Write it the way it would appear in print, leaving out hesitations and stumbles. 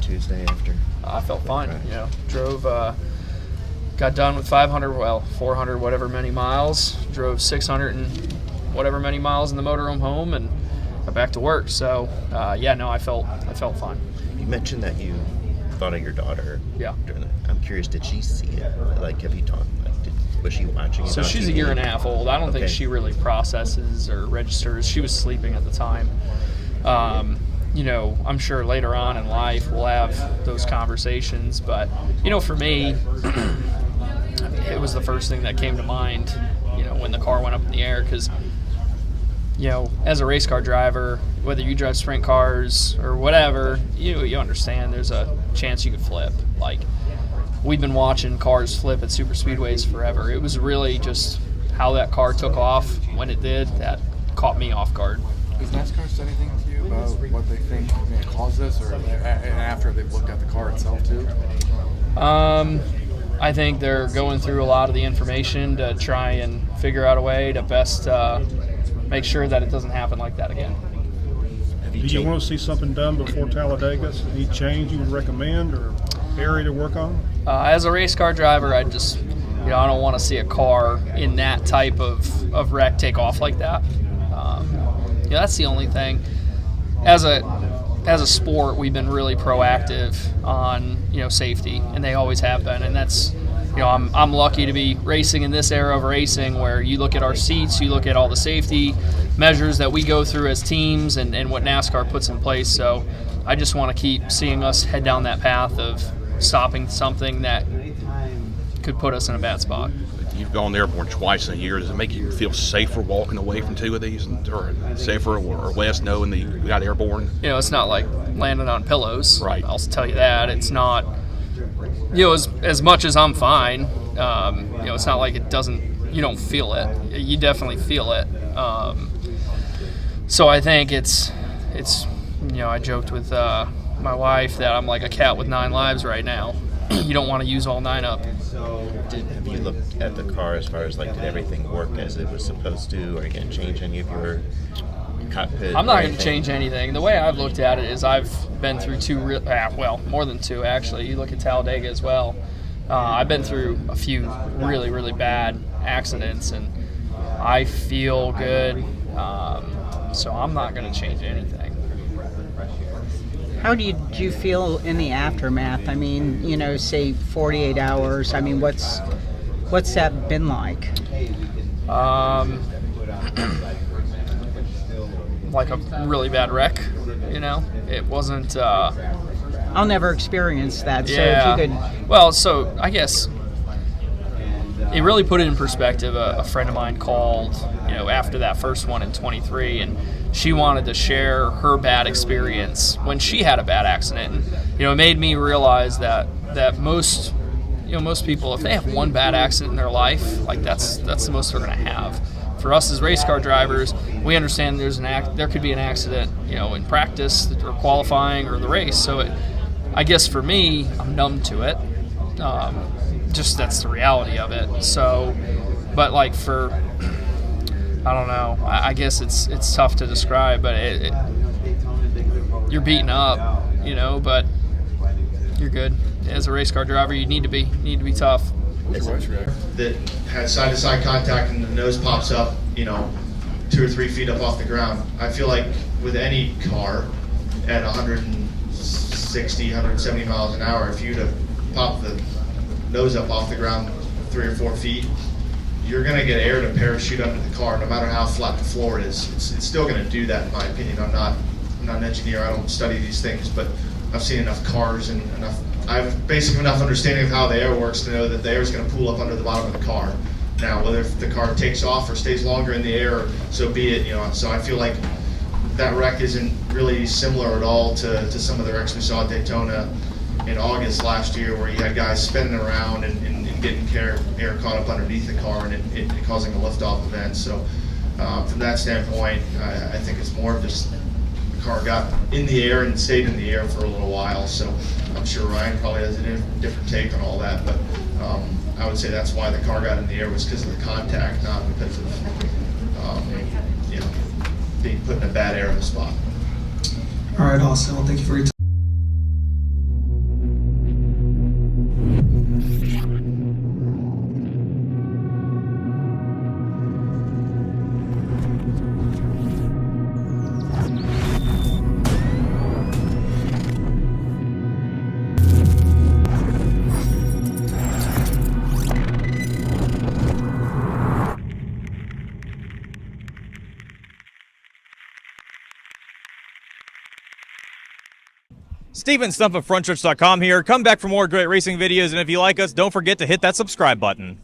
Tuesday after? I felt fine. Drove, got done with 400, whatever many miles. Drove 600 and whatever many miles in the motorhome home, and got back to work. So, I felt fine. You mentioned that you thought of your daughter. Yeah. I'm curious, did she see it? Like, have you talked? Was she watching it? So she's TV? a year and a half old. I don't think she really processes or registers. She was sleeping at the time. I'm sure later on in life we'll have those conversations. But, for me, it was the first thing that came to mind, when the car went up in the air. Because, as a race car driver, whether you drive sprint cars or whatever, you understand there's a chance you could flip. Like, we've been watching cars flip at super speedways forever. It was really just how that car took off when it did that caught me off guard. Does NASCAR say anything to you about what they think may cause this, or after they've looked at the car itself too? I think they're going through a lot of the information to try and figure out a way to best make sure that it doesn't happen like that again. Do you want to see something done before Talladega? Any change you would recommend or area to work on? As a race car driver, I just, I don't want to see a car in that type of wreck take off like that. That's the only thing. As a sport, we've been really proactive on, safety, and they always have been. And that's, I'm lucky to be racing in this era of racing where you look at our seats, you look at all the safety measures that we go through as teams and what NASCAR puts in place. So I just want to keep seeing us head down that path of stopping something that could put us in a bad spot. You've gone airborne twice in a year. Does it make you feel safer walking away from two of these, or safer or less knowing that you got airborne? It's not like landing on pillows. Right. I'll tell you that. It's not, as much as I'm fine, it's not like you don't feel it. You definitely feel it. So I think it's I joked with my wife that I'm like a cat with 9 lives right now. You don't want to use all 9 up. Have you looked at the car as far as did everything work as it was supposed to? Are you going to change any of your cockpit? I'm not going to change anything. The way I've looked at it is I've been through 2, more than 2 actually. You look at Talladega as well. I've been through a few really, really bad accidents, and I feel good. So I'm not going to change anything. How do you feel in the aftermath? I mean, say 48 hours. I mean, what's that been like? Like a really bad wreck, It wasn't... I'll never experience that, so yeah. if you could... Well, so I guess it really put it in perspective. A friend of mine called, after that first one in 23, and she wanted to share her bad experience when she had a bad accident. And, it made me realize that most people, if they have one bad accident in their life, like that's the most they're going to have. For us as race car drivers, we understand there could be an accident, in practice or qualifying or the race. So I guess for me, I'm numb to it. Just that's the reality of it. So, but like I don't know. I guess it's tough to describe, but you're beaten up, but you're good. As a race car driver, you need to be tough. That has side-to-side contact and the nose pops up, 2 or 3 feet up off the ground. I feel like with any car at 160, 170 miles an hour, if you to pop the nose up off the ground 3 or 4 feet, you're going to get air to parachute under the car, no matter how flat the floor is. It's still going to do that, in my opinion. I'm not an engineer. I don't study these things, but I've seen enough cars and I have basically enough understanding of how the air works to know that the air is going to pool up under the bottom of the car. Now, whether the car takes off or stays longer in the air, so be it. So I feel like that wreck isn't really similar at all to some of the wrecks we saw at Daytona in August last year, where you had guys spinning around and getting air caught up underneath the car and it causing a liftoff event. So from that standpoint, I think it's more of just the car got in the air and stayed in the air for a little while. So I'm sure Ryan probably has a different take on all that, but I would say that's why the car got in the air, was because of the contact, not because of being put in a bad air in the spot. All right, awesome. Well, thank you for your time. Steven Stump of FrontStretch.com here. Come back for more great racing videos, and if you like us, don't forget to hit that subscribe button.